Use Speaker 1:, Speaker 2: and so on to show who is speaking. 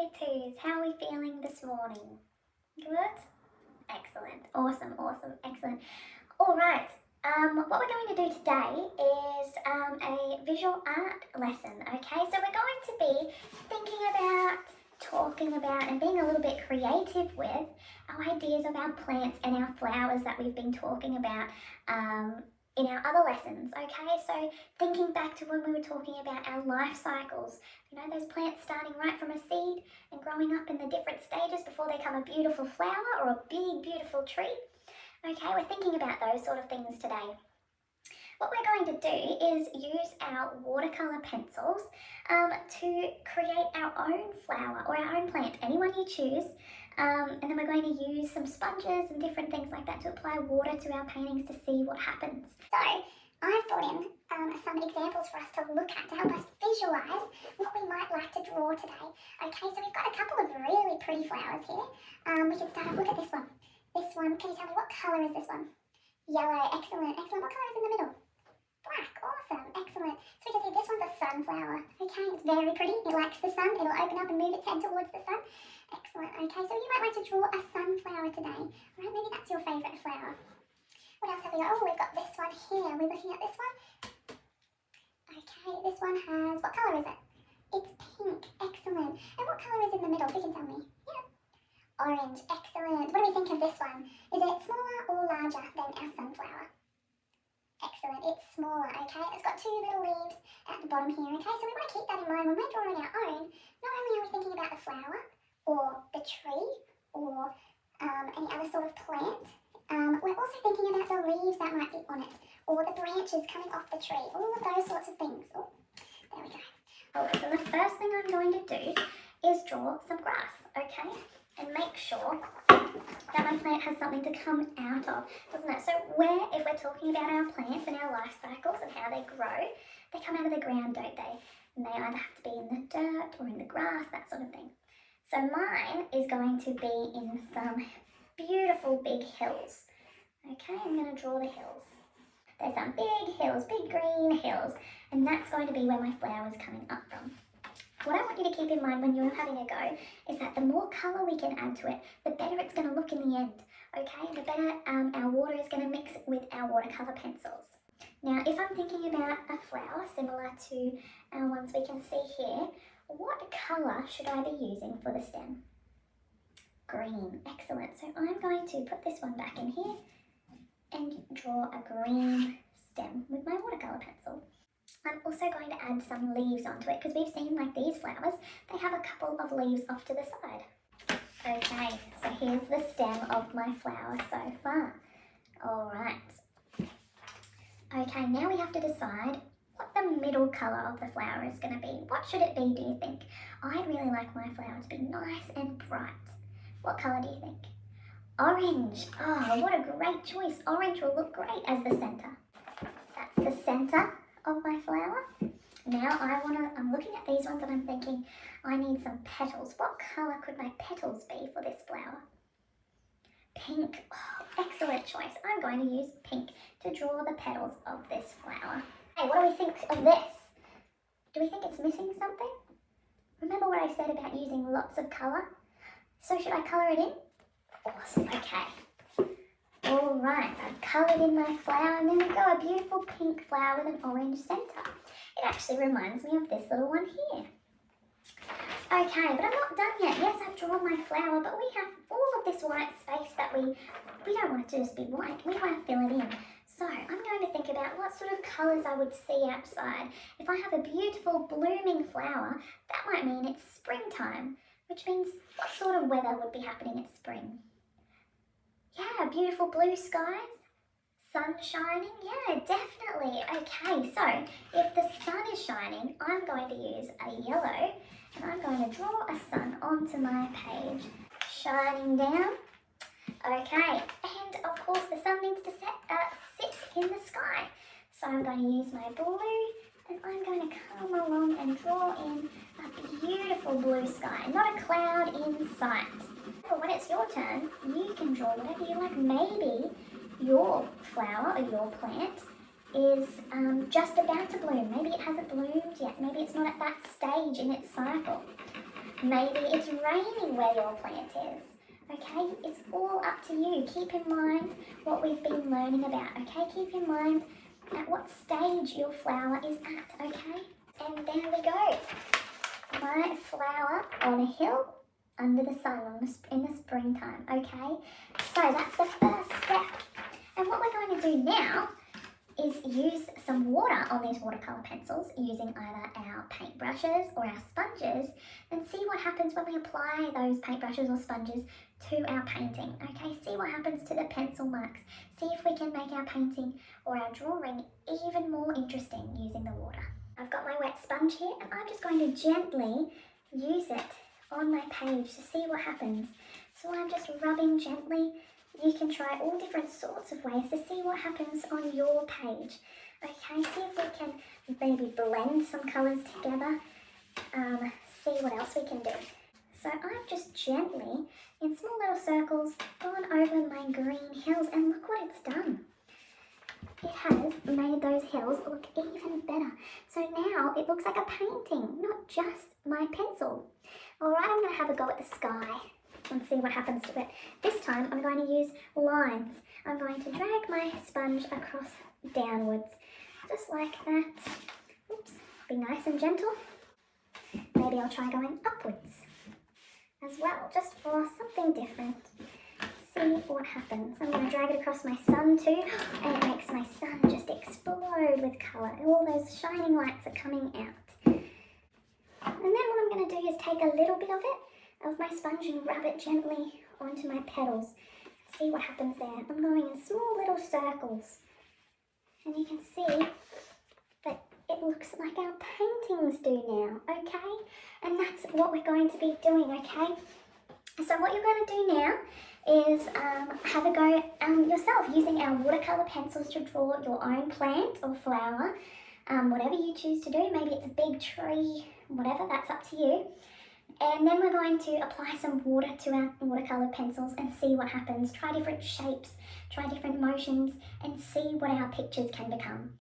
Speaker 1: sweet twos. How are we feeling this morning? Good? Excellent. Awesome, excellent. All right. What we're going to do today is a visual art lesson, okay? So we're going to be thinking about, talking about, and being a little bit creative with our ideas of our plants and our flowers that we've been talking about in our other lessons, okay? So thinking back to when we were talking about our life cycles, you know, those plants starting right from a seed and growing up in the different stages before they become a beautiful flower or a big, beautiful tree. Okay, we're thinking about those sort of things today. What we're going to do is use our watercolour pencils to create our own flower or our own plant, anyone you choose. And then we're going to use some sponges and different things like that to apply water to our paintings to see what happens. So I've brought in some examples for us to look at to help us visualise what we might like to draw today. Okay, so we've got a couple of really pretty flowers here. We can start off, look at this one. This one, can you tell me what colour is this one? Yellow, excellent, excellent. What colour is in the middle? Black, awesome, excellent. So we can see this one's a sunflower. Okay, it's very pretty. It likes the sun. It'll open up and move its head towards the sun. Excellent. Okay, so you might like to draw a sunflower today. Right, maybe that's your favourite flower. What else have we got? Oh, we've got this one here. We're looking at this one. Okay, this one has, what colour is it? It's pink, excellent. And what colour is in the middle? Who can tell me? Yeah. Orange, excellent. What do we think of this one? Is it smaller or larger than our sunflower? Excellent, it's smaller, okay? It's got two little leaves at the bottom here, okay? So we want to keep that in mind when we're drawing our own. Not only are we thinking about the flower or the tree or any other sort of plant, we're also thinking about the leaves that might be on it or the branches coming off the tree, all of those sorts of things. Oh, there we go. Alright, so the first thing I'm going to do is draw some grass, okay? And make sure that my plant has something to come out of, doesn't it? So if we're talking about our plants and our life cycles and how they grow, they come out of the ground, don't they? And they either have to be in the dirt or in the grass, that sort of thing. So mine is going to be in some beautiful big hills. Okay, I'm going to draw the hills. There's some big hills, big green hills, and that's going to be where my flower's coming up from. What I want you to keep in mind when you're having a go is that the more colour we can add to it, the better it's going to look in the end, okay? The better our water is going to mix with our watercolour pencils. Now, if I'm thinking about a flower similar to our ones we can see here, what colour should I be using for the stem? Green, excellent. So I'm going to put this one back in here and draw a green stem with my watercolour pencil. I'm also going to add some leaves onto it because we've seen like these flowers, they have a couple of leaves off to the side. Okay, so here's the stem of my flower so far. Alright. Okay, now we have to decide what the middle colour of the flower is going to be. What should it be, do you think? I'd really like my flower to be nice and bright. What colour do you think? Orange. Oh, what a great choice. Orange will look great as the centre. That's the centre of my flower. Now I'm looking at these ones and I'm thinking I need some petals. What colour could my petals be for this flower? Pink. Oh, excellent choice. I'm going to use pink to draw the petals of this flower. Hey, what do we think of this? Do we think it's missing something? Remember what I said about using lots of colour? So should I colour it in? Awesome, okay. Alright, I've coloured in my flower and then we've got a beautiful pink flower with an orange centre. It actually reminds me of this little one here. Okay, but I'm not done yet. Yes, I've drawn my flower, but we have all of this white space that we don't want it to just be white. We want to fill it in. So I'm going to think about what sort of colours I would see outside. If I have a beautiful blooming flower, that might mean it's springtime, which means what sort of weather would be happening at spring? Yeah, beautiful blue skies, sun shining, yeah, definitely. Okay, so if the sun is shining, I'm going to use a yellow and I'm going to draw a sun onto my page, shining down. Okay, and of course the sun needs to sit in the sky. So I'm going to use my blue and I'm going to come along and draw in a beautiful blue sky, not a cloud in sight. But when it's your turn, you can draw whatever you like. Maybe your flower or your plant is just about to bloom. Maybe it hasn't bloomed yet. Maybe it's not at that stage in its cycle. Maybe it's raining where your plant is. Okay, it's all up to you. Keep in mind what we've been learning about. Okay, keep in mind at what stage your flower is at. Okay, and there we go. My flower on a hill under the sun in the springtime. Okay, so that's the first step. And what we're going to do now is use some water on these watercolour pencils using either our paintbrushes or our sponges, and see what happens when we apply those paintbrushes or sponges to our painting. Okay, see what happens to the pencil marks. See if we can make our painting or our drawing even more interesting using the water. I've got my wet sponge here and I'm just going to gently use it on my page to see what happens. So I'm just rubbing gently. You can try all different sorts of ways to see what happens on your page. Okay, see if we can maybe blend some colours together. See what else we can do. So I've just gently, in small little circles, gone over my green hills, and look what it's done. It has made those hills look even better. So now it looks like a painting, not just my pencil. Alright, I'm going to have a go at the sky and see what happens to it. This time I'm going to use lines. I'm going to drag my sponge across downwards, just like that. Oops, be nice and gentle. Maybe I'll try going upwards as well, just for something different. See what happens. I'm going to drag it across my sun too, and it makes my sun just explode with colour. All those shining lights are coming out. And then what I'm going to do is take a little bit of my sponge and rub it gently onto my petals. See what happens there. I'm going in small little circles. And you can see that it looks like our paintings do now, okay? And that's what we're going to be doing, okay? So what you're going to do now is have a go yourself using our watercolour pencils to draw your own plant or flower, whatever you choose to do. Maybe it's a big tree, whatever, that's up to you. And then we're going to apply some water to our watercolour pencils and see what happens. Try different shapes, try different motions, and see what our pictures can become.